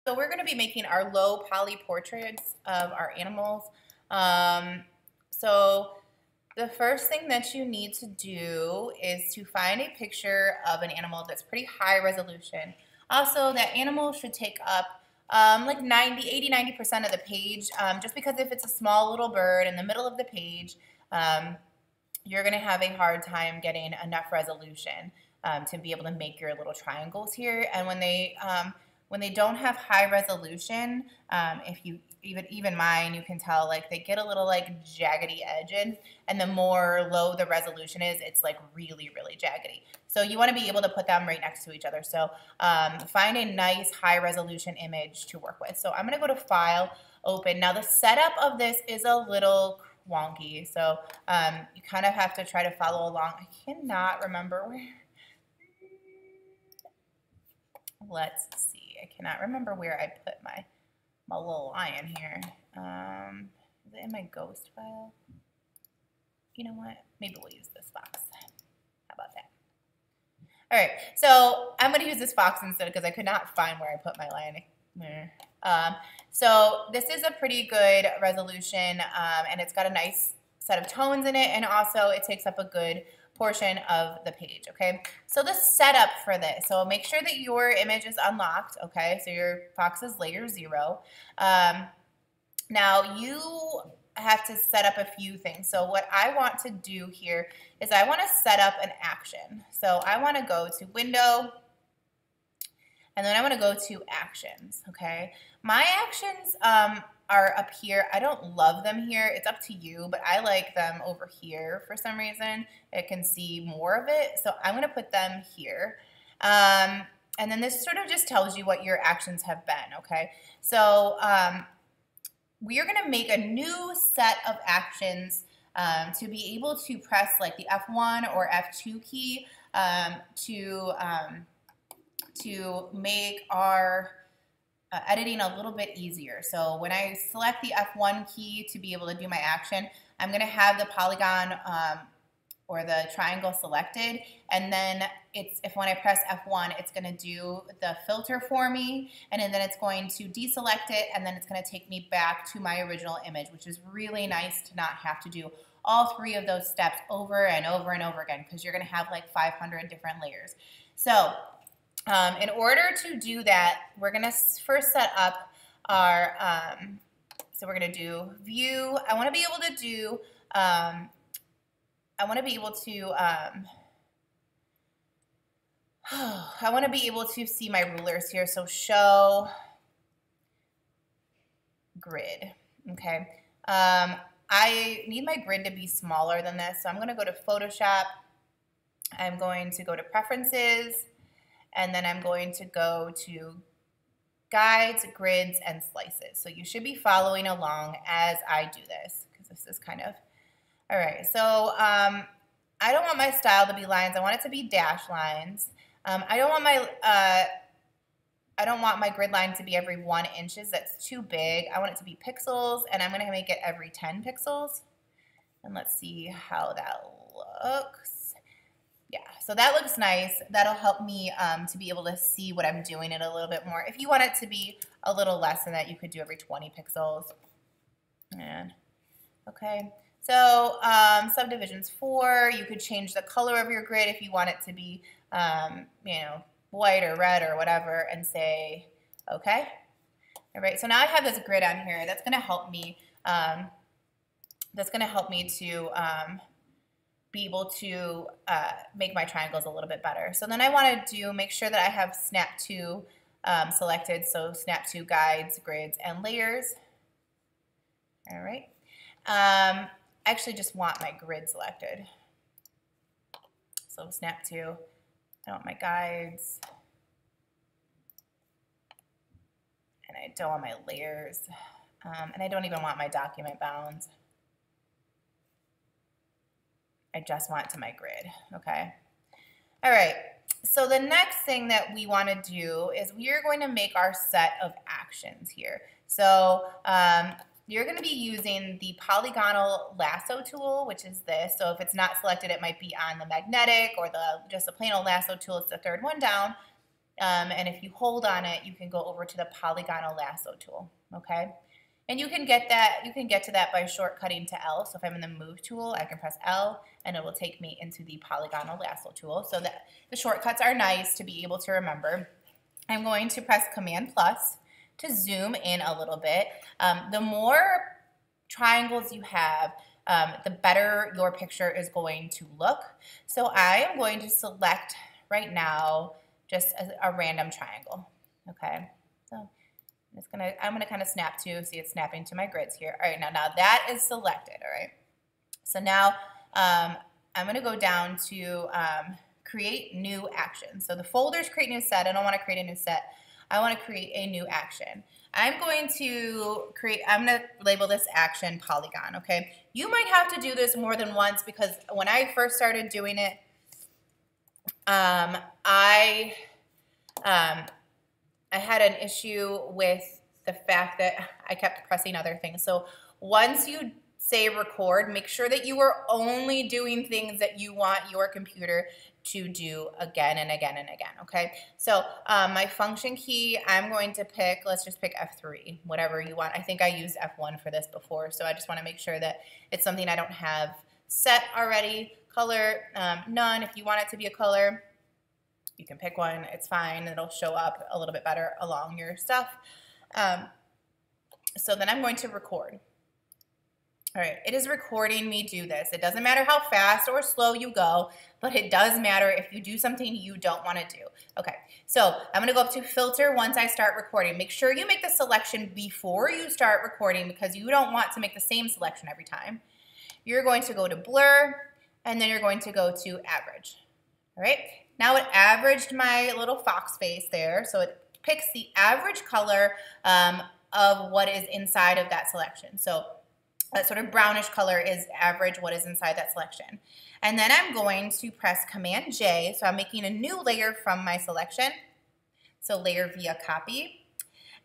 So we're going to be making our low poly portraits of our animals. So the first thing that you need to do is to find a picture of an animal that's pretty high resolution. Also, that animal should take up like 80–90% of the page, just because if it's a small little bird in the middle of the page, you're going to have a hard time getting enough resolution to be able to make your little triangles here. And when they don't have high resolution, if you even mine, you can tell like they get a little like jaggedy edges, and the more low the resolution is, it's like really, really jaggedy. So you want to be able to put them right next to each other. So find a nice high resolution image to work with. So I'm going to go to File, Open. Now the setup of this is a little wonky, so you kind of have to try to follow along. I cannot remember where. Let's see. I cannot remember where I put my little lion here. Is it in my ghost file? You know what? Maybe we'll use this fox. How about that? All right. So I'm going to use this fox instead because I could not find where I put my lion. So this is a pretty good resolution, and it's got a nice set of tones in it, and also it takes up a good portion of the page, okay? So the setup for this, so make sure that your image is unlocked, okay? So your fox is layer 0. Now you have to set up a few things. So what I want to do here is I want to set up an action. So I want to go to Window, and then I want to go to Actions, okay? My actions are up here. I don't love them here. It's up to you, but I like them over here for some reason. I can see more of it, so I'm going to put them here. And then this sort of just tells you what your actions have been, okay? So we are going to make a new set of actions to be able to press like the F1 or F2 key to make our editing a little bit easier. So when I select the F1 key to be able to do my action, I'm going to have the polygon or the triangle selected, and then when I press F1, it's going to do the filter for me, and then it's going to deselect it, and then it's going to take me back to my original image, which is really nice to not have to do all 3 of those steps over and over and over again, because you're going to have like 500 different layers. So in order to do that, we're going to first set up our, so we're going to do View. I want to be able to see my rulers here. So Show Grid, okay. I need my grid to be smaller than this, so I'm going to go to Photoshop. I'm going to go to Preferences, and then I'm going to go to Guides, Grids, and Slices. So you should be following along as I do this, because this is kind of, all right. So I don't want my style to be lines. I want it to be dash lines. I don't want my grid line to be every 1 inch. That's too big. I want it to be pixels, and I'm going to make it every 10 pixels. And let's see how that looks. Yeah, so that looks nice. That'll help me to be able to see what I'm doing it a little bit more. If you want it to be a little less than that, you could do every 20 pixels. And okay, so subdivisions 4, you could change the color of your grid if you want it to be, you know, white or red or whatever, and say, okay. All right, so now I have this grid on here. That's going to help me. To be able to make my triangles a little bit better. So then I want to make sure that I have Snap to selected. So Snap to Guides, Grids, and Layers. All right. I actually just want my grid selected. So Snap to, I want my guides. And I don't want my layers. And I don't even want my document bounds. I just want to my grid, okay? All right, so the next thing that we want to do is we are going to make our set of actions here. So you're going to be using the polygonal lasso tool, which is this. So if it's not selected, it might be on the magnetic or just the plain old lasso tool. It's the 3rd one down. And if you hold on it, you can go over to the polygonal lasso tool, okay? And you can get to that by shortcutting to L. So if I'm in the move tool, I can press L and it will take me into the polygonal lasso tool. So that the shortcuts are nice to be able to remember. I'm going to press Command plus to zoom in a little bit. The more triangles you have, the better your picture is going to look. So I am going to select right now just a random triangle, okay? So I'm gonna kind of snap to, see it's snapping to my grids here. All right, now that is selected, all right? So now I'm gonna go down to create new action. So the folder's create new set. I don't wanna create a new set. I wanna create a new action. I'm going to label this action polygon, okay? You might have to do this more than once because when I first started doing it, I had an issue with the fact that I kept pressing other things. So once you say record, make sure that you are only doing things that you want your computer to do again and again and again, okay? So my function key, I'm going to pick, let's just pick F3, whatever you want. I think I used F1 for this before, so I just want to make sure that it's something I don't have set already. Color, none. If you want it to be a color, you can pick one. It's fine. It'll show up a little bit better along your stuff. So then I'm going to record. All right, it is recording me do this. It doesn't matter how fast or slow you go, but it does matter if you do something you don't want to do. Okay, so I'm going to go up to filter once I start recording. Make sure you make the selection before you start recording because you don't want to make the same selection every time. You're going to go to blur, and then you're going to go to average. All right, now it averaged my little fox face there, so it picks the average color of what is inside of that selection. So that sort of brownish color is average what is inside that selection. And then I'm going to press Command J, so I'm making a new layer from my selection. So layer via copy.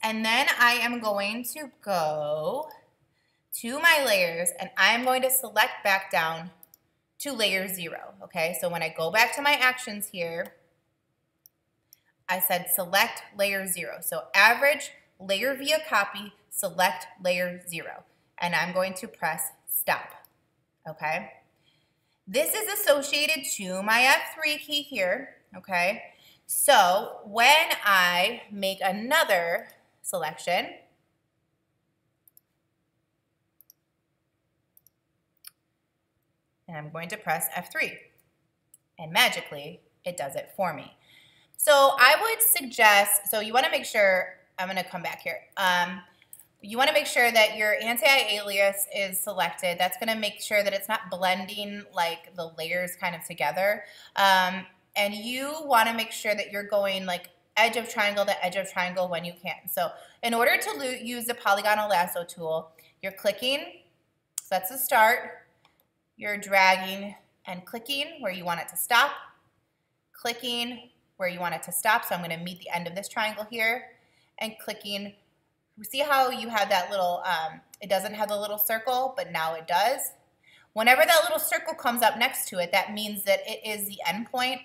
And then I am going to go to my layers and I'm going to select back down to layer 0, okay? So when I go back to my actions here, I said select layer 0. So average, layer via copy, select layer 0. And I'm going to press stop, okay? This is associated to my F3 key here, okay? So when I make another selection, and I'm going to press F3, and magically it does it for me. So I would suggest, so you want to make sure, I'm going to come back here. You want to make sure that your anti-alias is selected. That's going to make sure that it's not blending like the layers kind of together. And you want to make sure that you're going like edge of triangle to edge of triangle when you can. So in order to use the polygonal lasso tool, you're clicking, so that's the start. You're dragging and clicking where you want it to stop, clicking where you want it to stop. So I'm going to meet the end of this triangle here, and clicking. See how you have that little, it doesn't have the little circle, but now it does. Whenever that little circle comes up next to it, that means that it is the end point.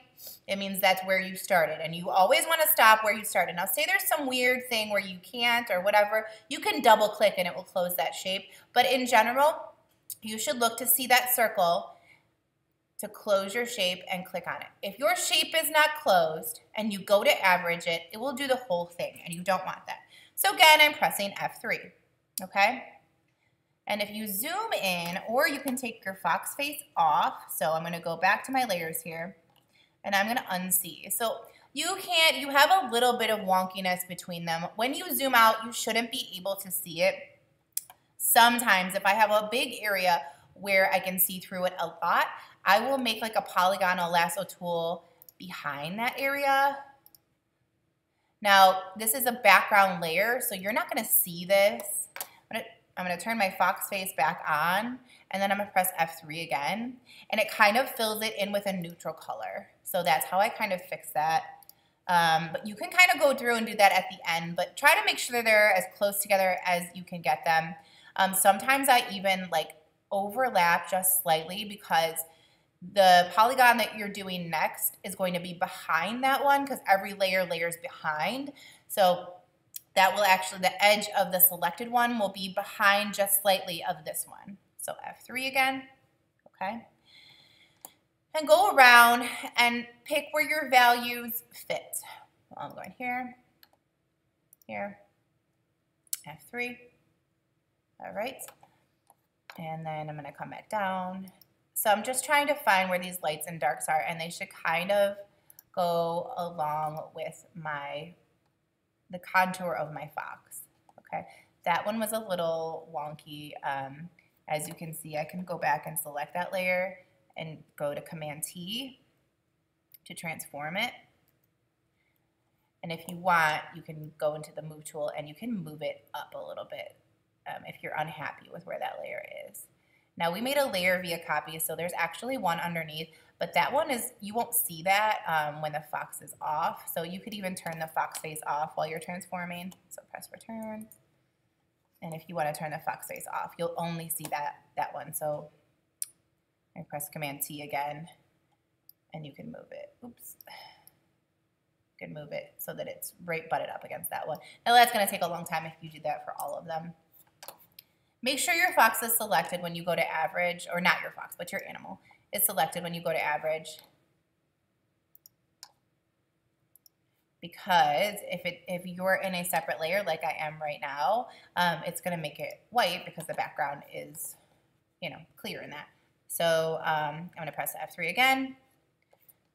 It means that's where you started, and you always want to stop where you started. Now say there's some weird thing where you can't or whatever, you can double click and it will close that shape. But in general, you should look to see that circle to close your shape and click on it. If your shape is not closed and you go to average it, it will do the whole thing, and you don't want that. So again, I'm pressing F3, okay? And if you zoom in, or you can take your fox face off, so I'm gonna go back to my layers here, and I'm gonna unsee. So you have a little bit of wonkiness between them. When you zoom out, you shouldn't be able to see it. Sometimes if I have a big area where I can see through it a lot, I will make like a polygonal lasso tool behind that area. Now, this is a background layer, so you're not going to see this. I'm going to turn my fox face back on, and then I'm going to press F3 again, and it kind of fills it in with a neutral color. So that's how I kind of fix that. But you can kind of go through and do that at the end, but try to make sure they're as close together as you can get them. Sometimes I even like overlap just slightly because The polygon that you're doing next is going to be behind that one because every layer layers behind. So that will actually, the edge of the selected one will be behind just slightly of this one. So F3 again, okay? And go around and pick where your values fit. So I'm going here, here, F3, all right. And then I'm gonna come back down. So I'm just trying to find where these lights and darks are, and they should kind of go along with the contour of my fox, okay? That one was a little wonky. As you can see, I can go back and select that layer and go to Command T to transform it. And if you want, you can go into the move tool and you can move it up a little bit if you're unhappy with where that layer is. Now we made a layer via copy, so there's actually one underneath, but that one is, you won't see that when the fox is off. So you could even turn the fox face off while you're transforming. So press return. And if you want to turn the fox face off, you'll only see that one. So I press Command T again, and you can move it. Oops. You can move it so that it's right butted up against that one. Now that's going to take a long time if you do that for all of them. Make sure your fox is selected when you go to average, or not your fox, but your animal is selected when you go to average. Because if you're in a separate layer like I am right now, it's going to make it white because the background is, you know, clear in that. So I'm going to press F3 again.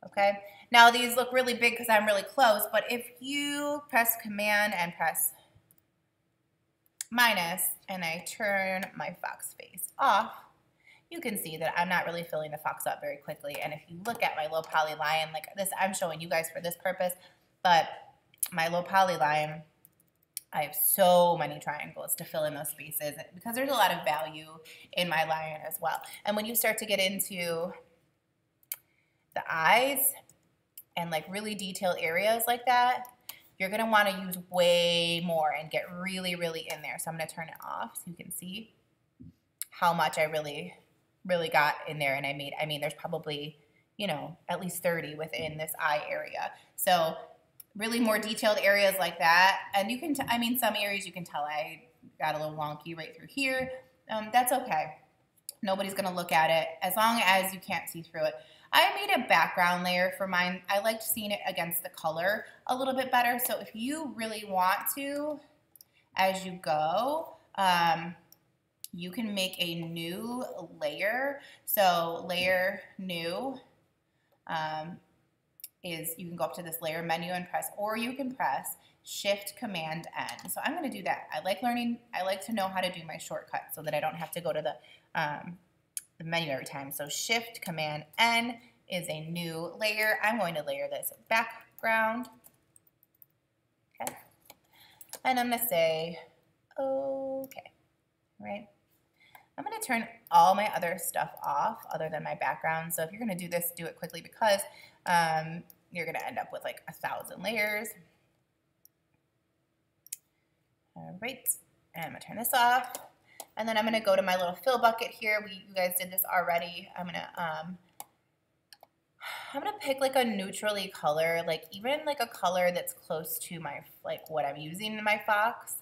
Okay. Now these look really big because I'm really close, but if you press Command and press minus and I turn my fox face off, you can see that I'm not really filling the fox up very quickly. And if you look at my low poly line, like this, I'm showing you guys for this purpose, but my low poly line, I have so many triangles to fill in those spaces because there's a lot of value in my line as well. And when you start to get into the eyes and like really detailed areas like that, you're going to want to use way more and get really, really in there. So I'm going to turn it off so you can see how much I really got in there. And I mean, there's probably, you know, at least 30 within this eye area. So really more detailed areas like that. And you can, I mean, some areas you can tell I got a little wonky right through here. That's okay. Nobody's going to look at it as long as you can't see through it. I made a background layer for mine. I liked seeing it against the color a little bit better. So if you really want to, as you go, you can make a new layer. So layer new is, you can go up to this layer menu and press, or you can press Shift Command N. So I'm going to do that. I like to know how to do my shortcut so that I don't have to go to the menu every time. So Shift Command N is a new layer. I'm going to layer this background. Okay. And I'm going to say, okay, right? I'm going to turn all my other stuff off other than my background. So if you're going to do this, do it quickly because you're going to end up with like 1,000 layers. All right, and I'm going to turn this off. And then I'm going to go to my little fill bucket here. You guys did this already. I'm going to pick like a neutrally color, like even like a color that's close to my, like what I'm using in my fox.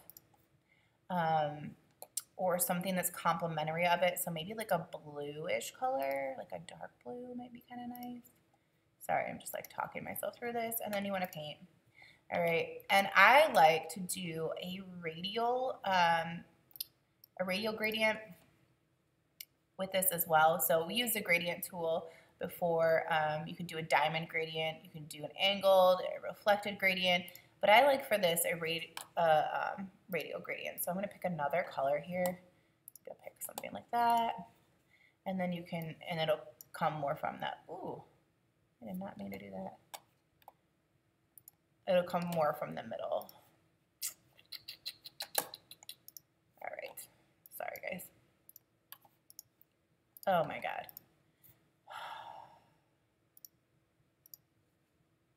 Or something that's complementary of it. So maybe like a bluish color, like a dark blue might be kind of nice. Sorry, I'm just like talking myself through this. And then you want to paint. All right, and I like to do a radial gradient with this as well. So we use the gradient tool before. You can do a diamond gradient, you can do an angled, a reflected gradient, but I like for this a radial gradient. So I'm going to pick another color here. I'll pick something like that, and then you can, and it'll come more from that. Ooh, I did not mean to do that. It'll come more from the middle. All right. Sorry, guys. Oh my God.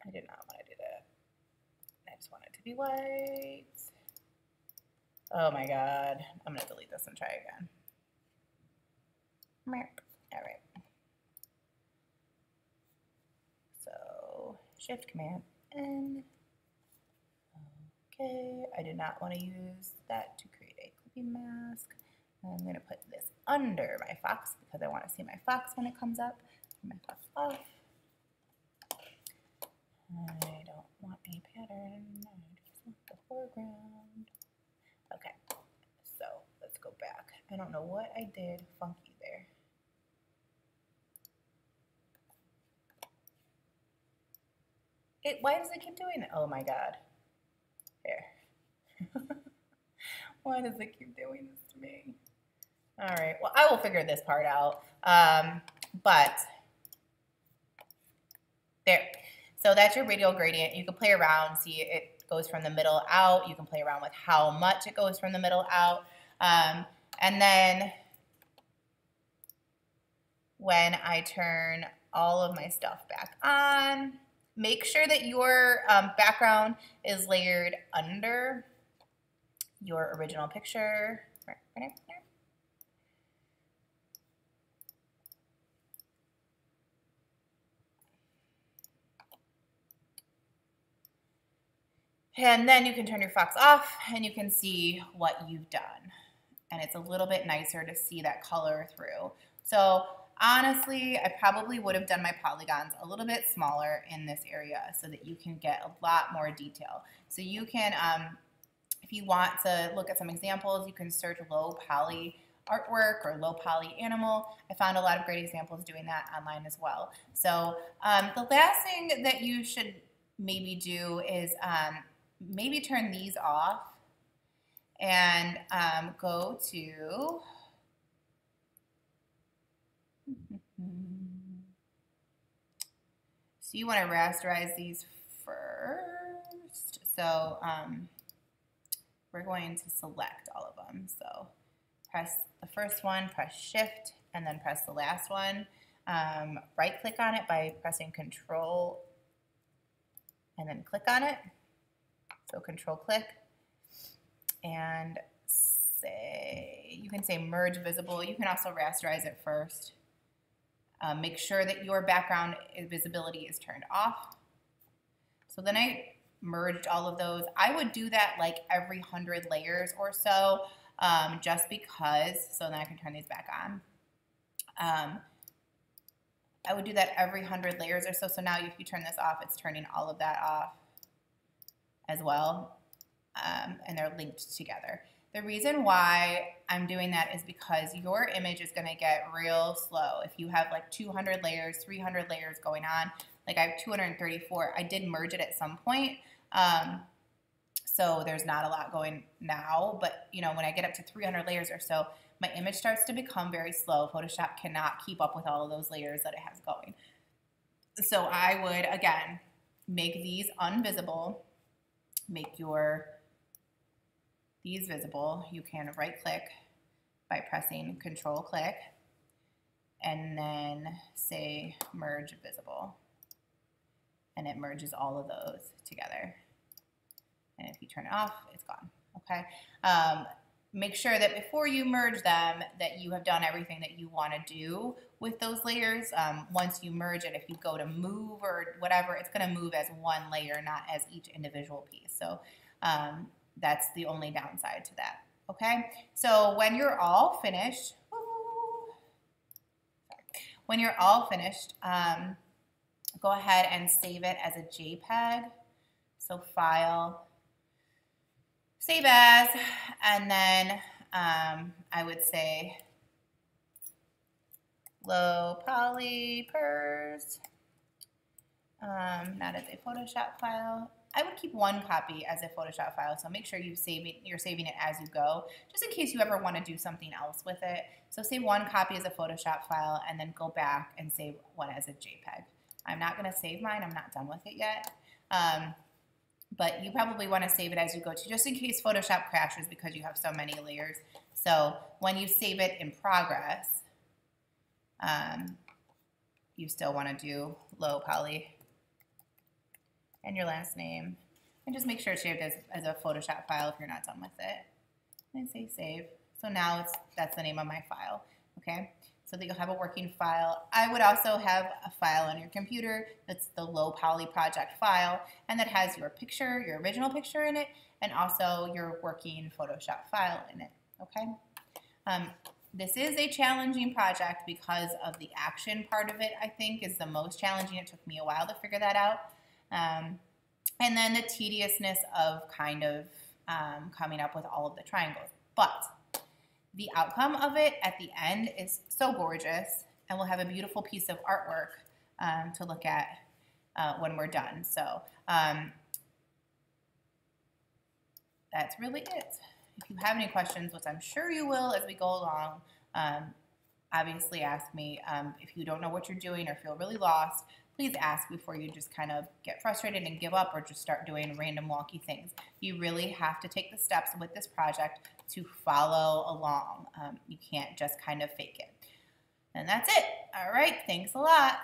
I did not want to do that. I just want it to be white. Oh my God. I'm going to delete this and try again. All right. Shift Command N. Okay, I did not want to use that to create a clipping mask. I'm going to put this under my fox because I want to see my fox when it comes up. Turn my fox off. I don't want a pattern. I just want the foreground. Okay, so let's go back. I don't know what I did funky there. Why does it keep doing that? Oh my God. There. Why does it keep doing this to me? All right, well, I will figure this part out. But there. So that's your radial gradient. You can play around, see it goes from the middle out. You can play around with how much it goes from the middle out. And then when I turn all of my stuff back on, make sure that your background is layered under your original picture. And then you can turn your fox off and you can see what you've done. And it's a little bit nicer to see that color through. So honestly, I probably would have done my polygons a little bit smaller in this area so that you can get a lot more detail. So you can, if you want to look at some examples, you can search low poly artwork or low poly animal. I found a lot of great examples doing that online as well. So the last thing that you should maybe do is maybe turn these off and go to so you want to rasterize these first. So we're going to select all of them. So press the first one, press Shift, and then press the last one. Right click on it by pressing Control and then click on it. So Control click and say, you can say merge visible. You can also rasterize it first. Make sure that your background visibility is turned off. So then I merged all of those. I would do that like every 100 layers or so, just because, so then I can turn these back on. I would do that every 100 layers or so. So now if you turn this off, it's turning all of that off as well. And they're linked together. The reason why I'm doing that is because your image is going to get real slow. If you have like 200 layers, 300 layers going on, like I have 234, I did merge it at some point. So there's not a lot going now, but you know, when I get up to 300 layers or so, my image starts to become very slow. Photoshop cannot keep up with all of those layers that it has going. So I would, again, make these unvisible, make these visible. You can right click by pressing Control click and then say merge visible. And it merges all of those together. And if you turn it off, it's gone, okay? Make sure that before you merge them that you have done everything that you want to do with those layers. Once you merge it, if you go to move or whatever, it's going to move as one layer, not as each individual piece. So that's the only downside to that, okay? So when you're all finished, go ahead and save it as a JPEG. So File, Save As, and then I would say low poly pers, not as a Photoshop file. I would keep one copy as a Photoshop file, so make sure you're saving it as you go, just in case you ever want to do something else with it. So save one copy as a Photoshop file, and then go back and save one as a JPEG. I'm not going to save mine. I'm not done with it yet. But you probably want to save it as you go to, just in case Photoshop crashes because you have so many layers. So when you save it in progress, you still want to do low poly and your last name. And just make sure it's saved as a Photoshop file if you're not done with it. And say save. So now that's the name of my file. Okay. so that you'll have a working file. I would also have a file on your computer that's the low poly project file, and that has your picture, your original picture in it, and also your working Photoshop file in it, okay? This is a challenging project because of the action part of it, I think, is the most challenging. It took me a while to figure that out. And then the tediousness of kind of coming up with all of the triangles. But the outcome of it at the end is so gorgeous, and we'll have a beautiful piece of artwork to look at when we're done. So that's really it. If you have any questions, which I'm sure you will as we go along, obviously ask me. If you don't know what you're doing or feel really lost, please ask before you just kind of get frustrated and give up or just start doing random wonky things. You really have to take the steps with this project to follow along. You can't just kind of fake it. And that's it. All right, thanks a lot.